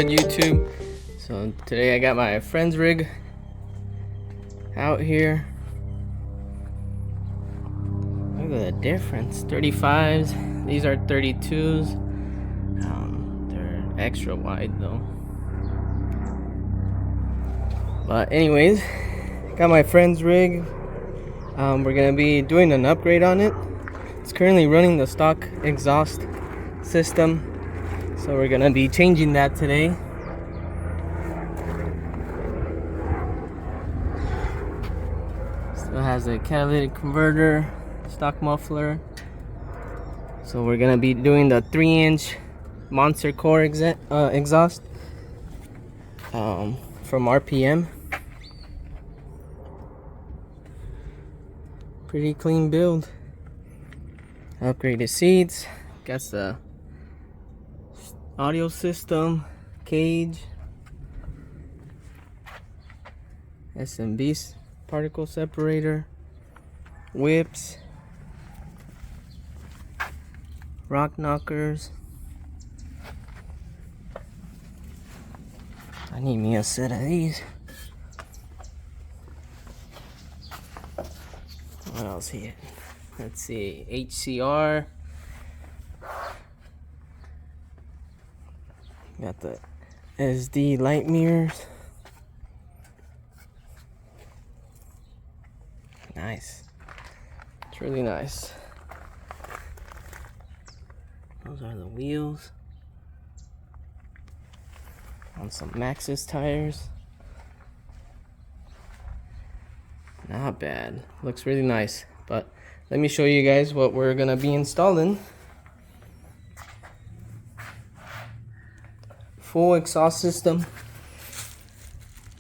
good, YouTube? So today I got my friend's rig out here. Look at the difference. 35s. These are 32s. They're extra wide though. But anyways, got my friend's rig. We're gonna be doing an upgrade on it. It's currently running the stock exhaust system, so we're gonna be changing that today. Still has a catalytic converter, stock muffler. So we're gonna be doing the 3-inch monster core exhaust from RPM. Pretty clean build. Upgraded seats. Got the audio system, cage, SMB particle separator, whips, rock knockers. I need me a set of these. What else here? Let's see, HCR. Got the SD light mirrors. Nice. It's really nice. Those are the wheels. On some Maxxis tires. Not bad. Looks really nice. But let me show you guys what we're gonna be installing. Full exhaust system.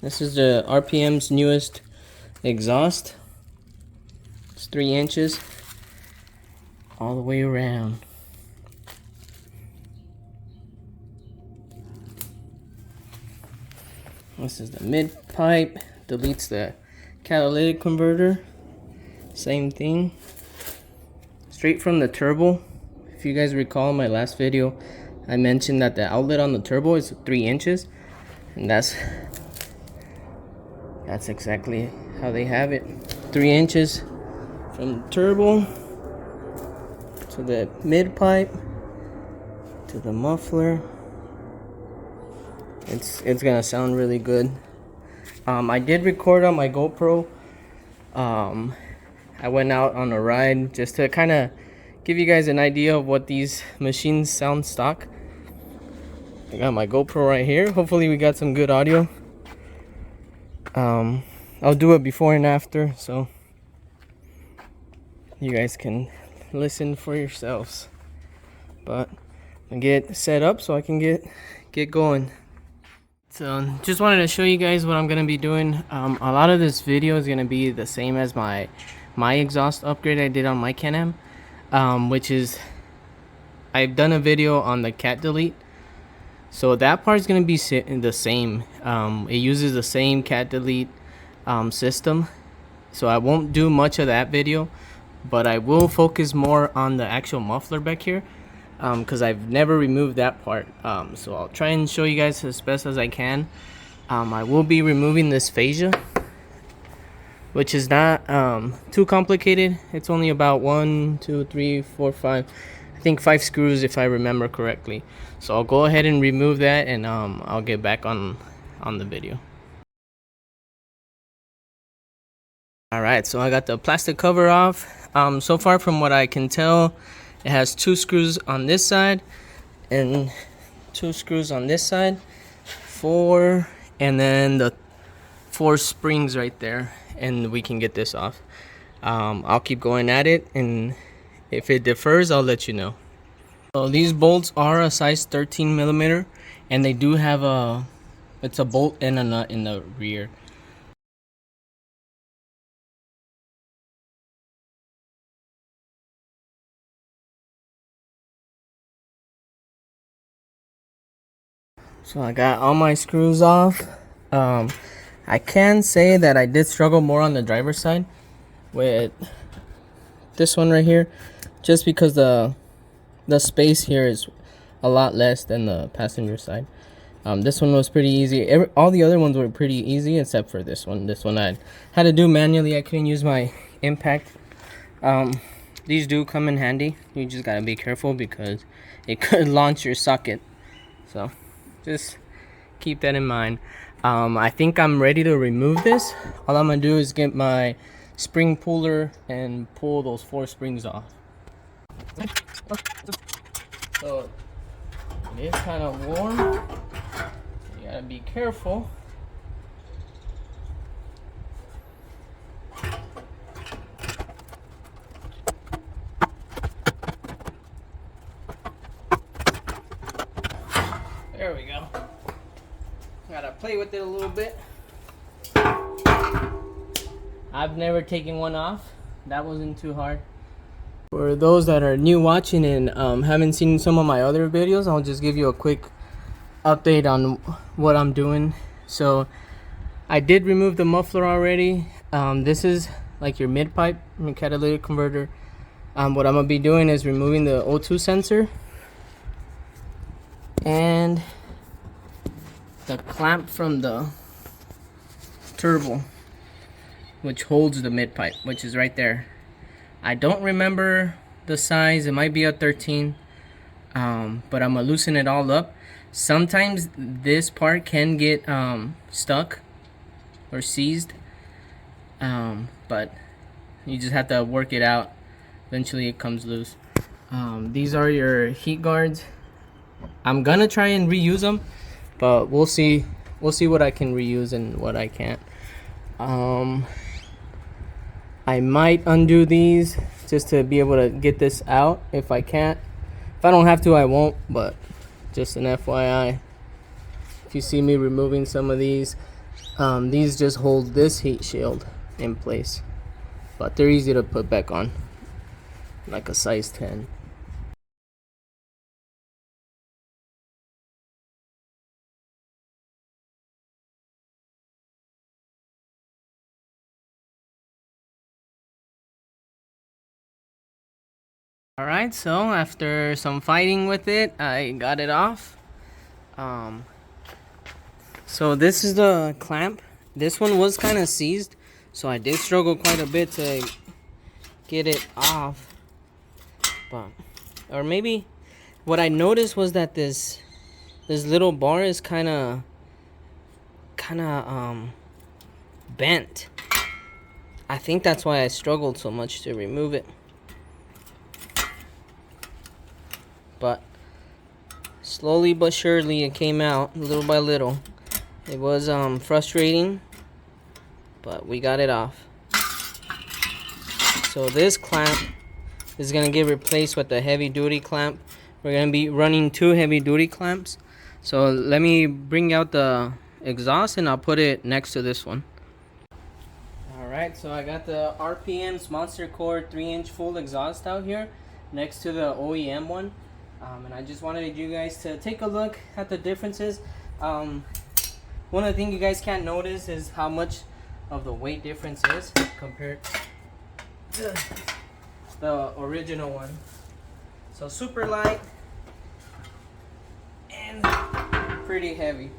This is the RPM's newest exhaust. It's 3 inches all the way around. This is the mid pipe. Deletes the catalytic converter. Same thing. Straight from the turbo. If you guys recall my last video, I mentioned that the outlet on the turbo is 3 inches, and that's exactly how they have it. 3 inches from the turbo to the mid pipe to the muffler. It's gonna sound really good. I did record on my GoPro. I went out on a ride just to kind of give you guys an idea of what these machines sound stock. I got my GoPro right here. Hopefully we got some good audio. I'll do it before and after so you guys can listen for yourselves. But I get set up so I can get going. So just wanted to show you guys what I'm gonna be doing. A lot of this video is gonna be the same as my exhaust upgrade I did on my Can-Am, which is I've done a video on the cat delete. So that part is gonna be the same. It uses the same cat delete system. So I won't do much of that video, but I will focus more on the actual muffler back here. Because I've never removed that part, so I'll try and show you guys as best as I can. I will be removing this fascia, which is not too complicated. It's only about 1, 2, 3, 4, 5, I think 5 screws if I remember correctly. So I'll go ahead and remove that, and I'll get back on the video. Alright, so I got the plastic cover off. So far from what I can tell, it has 2 screws on this side and 2 screws on this side, 4, and then the 4 springs right there, and we can get this off. I'll keep going at it, and if it differs, I'll let you know. So these bolts are a size 13 millimeter, and they do have a bolt and a nut in the rear. So I got all my screws off. I can say that I did struggle more on the driver's side with this one right here, just because the space here is a lot less than the passenger side. This one was pretty easy. All the other ones were pretty easy except for this one. This one I had to do manually. I couldn't use my impact. These do come in handy. You just gotta be careful because it could launch your socket. So just keep that in mind. I think I'm ready to remove this. All I'm gonna do is get my spring puller and pull those 4 springs off. So it is kind of warm. You gotta be careful. There we go. Gotta play with it a little bit. I've never taken one off. That wasn't too hard. For those that are new watching and haven't seen some of my other videos, I'll just give you a quick update on what I'm doing. So I did remove the muffler already. This is like your mid pipe, your catalytic converter. What I'm gonna be doing is removing the O2 sensor and the clamp from the turbo, which holds the mid pipe, which is right there. I don't remember the size. It might be a 13, but I'm gonna loosen it all up. Sometimes this part can get stuck or seized, but you just have to work it out. Eventually it comes loose. These are your heat guards. I'm gonna try and reuse them, but we'll see what I can reuse and what I can't. I might undo these just to be able to get this out if I can't. If I don't have to, I won't, but just an FYI. If you see me removing some of these just hold this heat shield in place, but they're easy to put back on, like a size 10. Alright, so after some fighting with it, I got it off. So this is the clamp. This one was kind of seized, so I did struggle quite a bit to get it off. But, or maybe what I noticed was that this little bar is kind of bent. I think that's why I struggled so much to remove it. But slowly but surely it came out, little by little. It was frustrating, but we got it off. So this clamp is gonna get replaced with the heavy duty clamp. We're gonna be running 2 heavy duty clamps. So let me bring out the exhaust and I'll put it next to this one. Alright, so I got the RPM's Monster Core 3-inch full exhaust out here next to the OEM one. And I just wanted you guys to take a look at the differences. One of the things you guys can't notice is how much of the weight difference is compared to the original one. So super light and pretty heavy.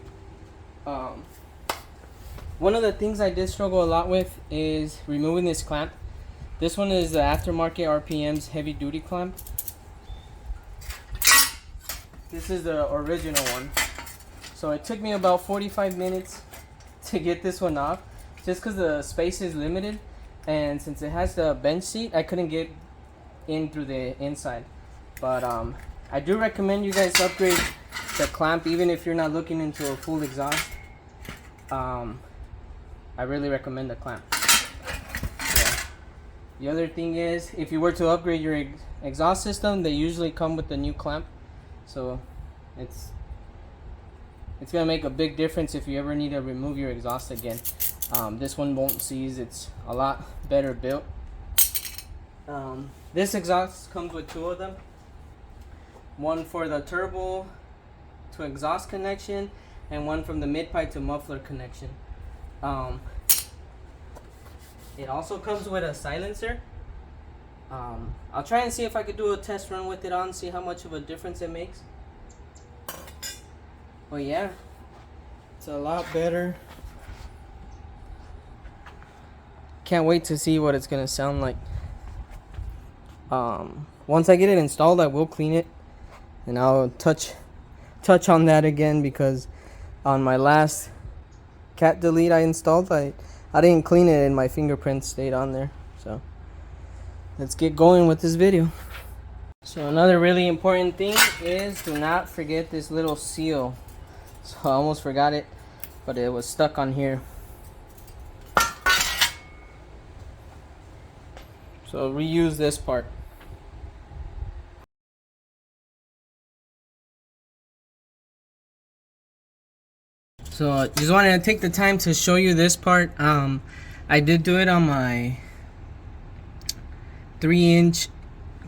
One of the things I did struggle a lot with is removing this clamp. This one is the aftermarket RPM's heavy duty clamp. This is the original one. So it took me about 45 minutes to get this one off, just because the space is limited, and since it has the bench seat, I couldn't get in through the inside. But I do recommend you guys upgrade the clamp even if you're not looking into a full exhaust. I really recommend the clamp. Yeah. The other thing is, if you were to upgrade your exhaust system, they usually come with the new clamp. So it's gonna make a big difference if you ever need to remove your exhaust again. This one won't seize. It's a lot better built. This exhaust comes with 2 of them. One for the turbo to exhaust connection, and one from the mid pipe to muffler connection. It also comes with a silencer. I'll try and see if I could do a test run with it on, see how much of a difference it makes. But yeah, It's a lot better. Can't wait to see what it's gonna sound like. Once I get it installed, I will clean it, and I'll touch on that again, because on my last cat delete I installed, I didn't clean it and my fingerprints stayed on there. So let's get going with this video. So another really important thing is, do not forget this little seal. So I almost forgot it, but it was stuck on here. So reuse this part. So I just wanted to take the time to show you this part. I did do it on my 3-inch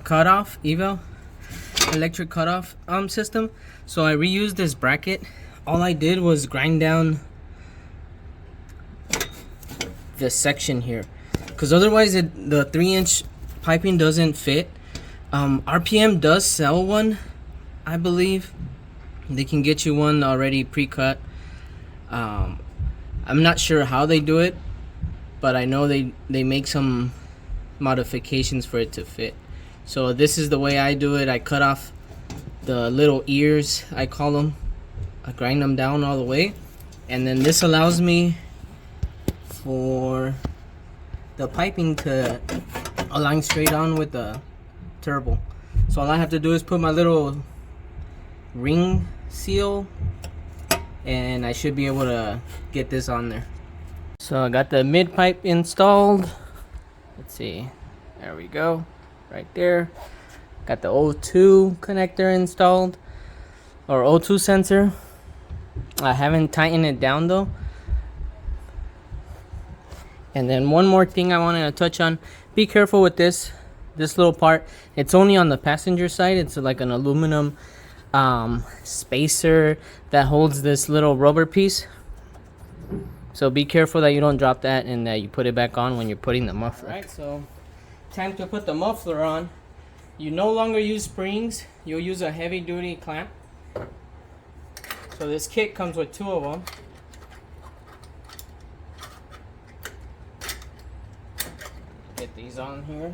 cutoff eval electric cutoff system. So I reused this bracket. All I did was grind down this section here, because otherwise the 3-inch piping doesn't fit. RPM does sell one, I believe. They can get you one already pre-cut. I'm not sure how they do it, but I know they make some modifications for it to fit. So this is the way I do it. I cut off the little ears, I call them. I grind them down all the way, and then this allows me for the piping to align straight on with the turbo. So all I have to do is put my little ring seal, and I should be able to get this on there. So I got the mid pipe installed. Let's see, there we go, right there. Got the O2 connector installed, or O2 sensor. I haven't tightened it down though. And then one more thing I wanted to touch on, be careful with this little part. It's only on the passenger side. It's like an aluminum spacer that holds this little rubber piece. So be careful that you don't drop that and that you put it back on when you're putting the muffler. Alright, so time to put the muffler on. You no longer use springs, you'll use a heavy duty clamp. So this kit comes with 2 of them. Get these on here.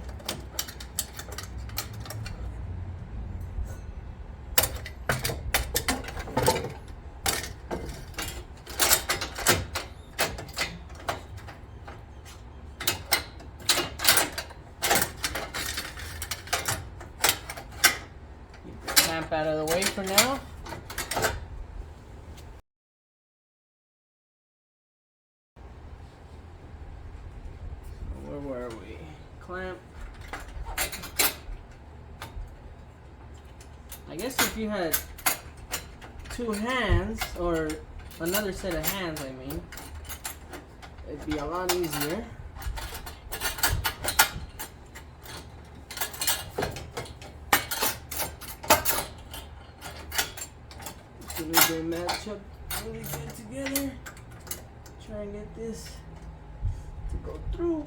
Out of the way for now. Where were we? Clamp. I guess if you had 2 hands, or another set of hands, I mean, it'd be a lot easier. They match up really good together. Try and get this to go through.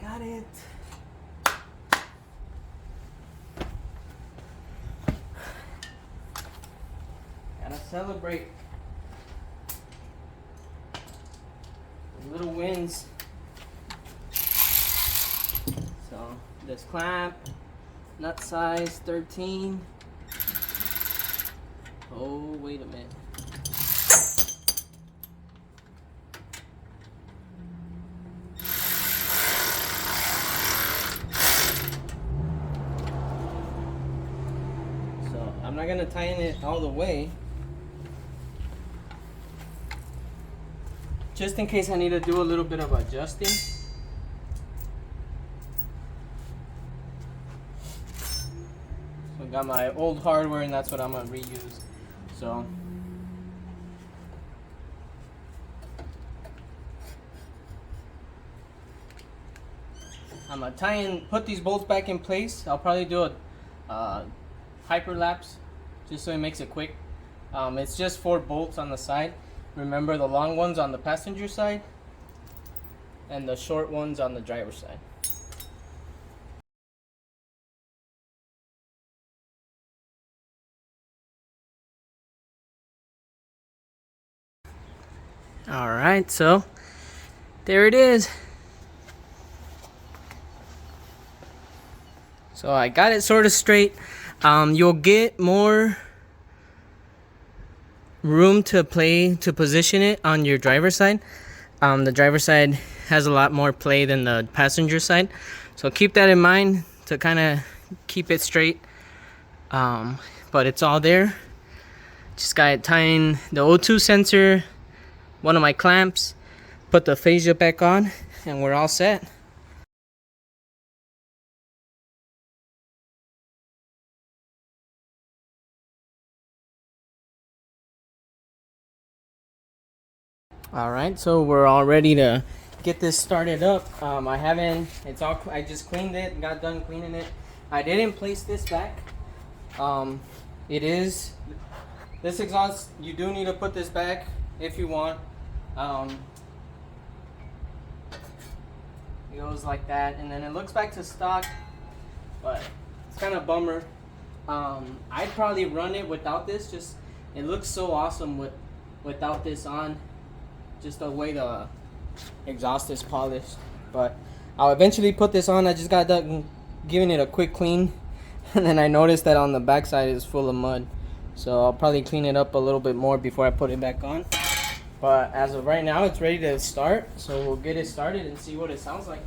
Got it. Gotta celebrate. Little wins. So this clamp, nut size 13. Oh, wait a minute. So I'm not gonna tighten it all the way, just in case I need to do a little bit of adjusting. So I got my old hardware, and that's what I'm gonna reuse. So I'm gonna put these bolts back in place. I'll probably do a hyperlapse just so it makes it quick. It's just 4 bolts on the side. Remember the long ones on the passenger side, and the short ones on the driver's side. Alright, so there it is. So I got it sort of straight. You'll get more room to position it on your driver's side. The driver's side has a lot more play than the passenger side. So keep that in mind to kind of keep it straight. But it's all there. Just got to tie in the O2 sensor, one of my clamps, put the fascia back on, and we're all set. Alright, so we're all ready to get this started up. I just cleaned it, got done cleaning it. I didn't place this back. This exhaust, you do need to put this back if you want. It goes like that, and then it looks back to stock, but it's kind of a bummer. I'd probably run it without this. Just, it looks so awesome without this on. Just the way the exhaust is polished. But I'll eventually put this on. I just got done giving it a quick clean, and then I noticed that on the backside is full of mud. So I'll probably clean it up a little bit more before I put it back on. But as of right now, it's ready to start. So we'll get it started and see what it sounds like.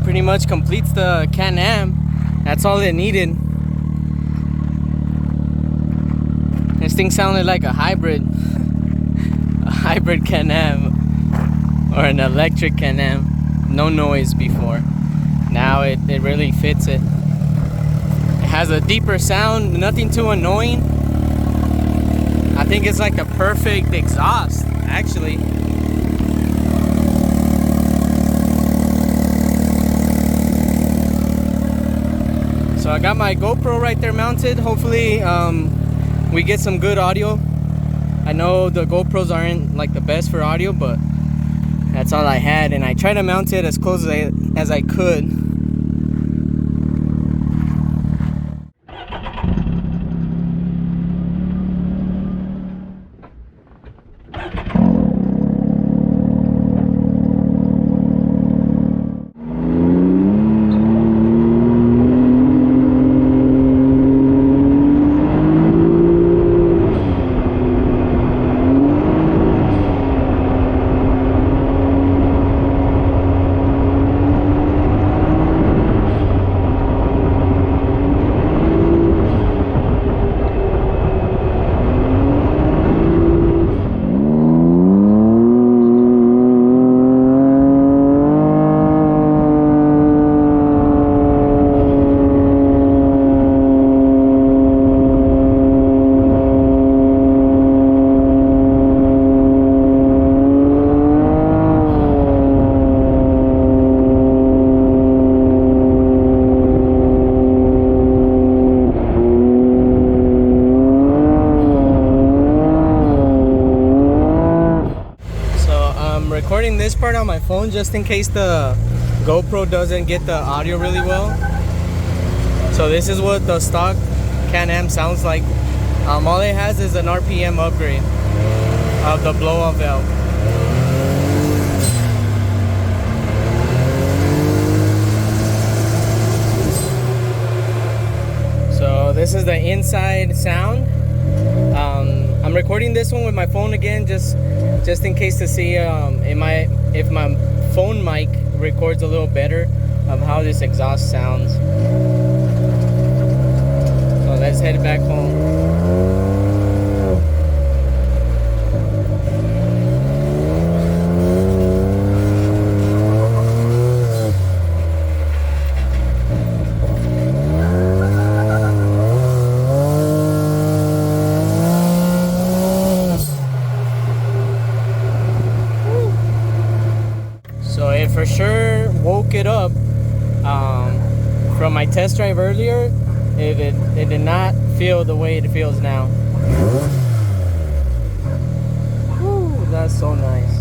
Pretty much completes the Can-Am. That's all it needed. This thing sounded like a hybrid Can-Am or an electric Can-Am. No noise before. Now it really fits it. It has a deeper sound, nothing too annoying. I think it's like the perfect exhaust, actually. So I got my GoPro right there mounted. Hopefully we get some good audio. I know the GoPros aren't like the best for audio, but that's all I had, and I tried to mount it as close as I could. Recording this part on my phone just in case the GoPro doesn't get the audio really well. So this is what the stock Can-Am sounds like. All it has is an RPM upgrade of the blow-off valve. So this is the inside sound recording this one with my phone again, just in case to see if my phone mic records a little better of how this exhaust sounds. So let's head back home. For sure woke it up from my test drive earlier. It did not feel the way it feels now. Whew, that's so nice.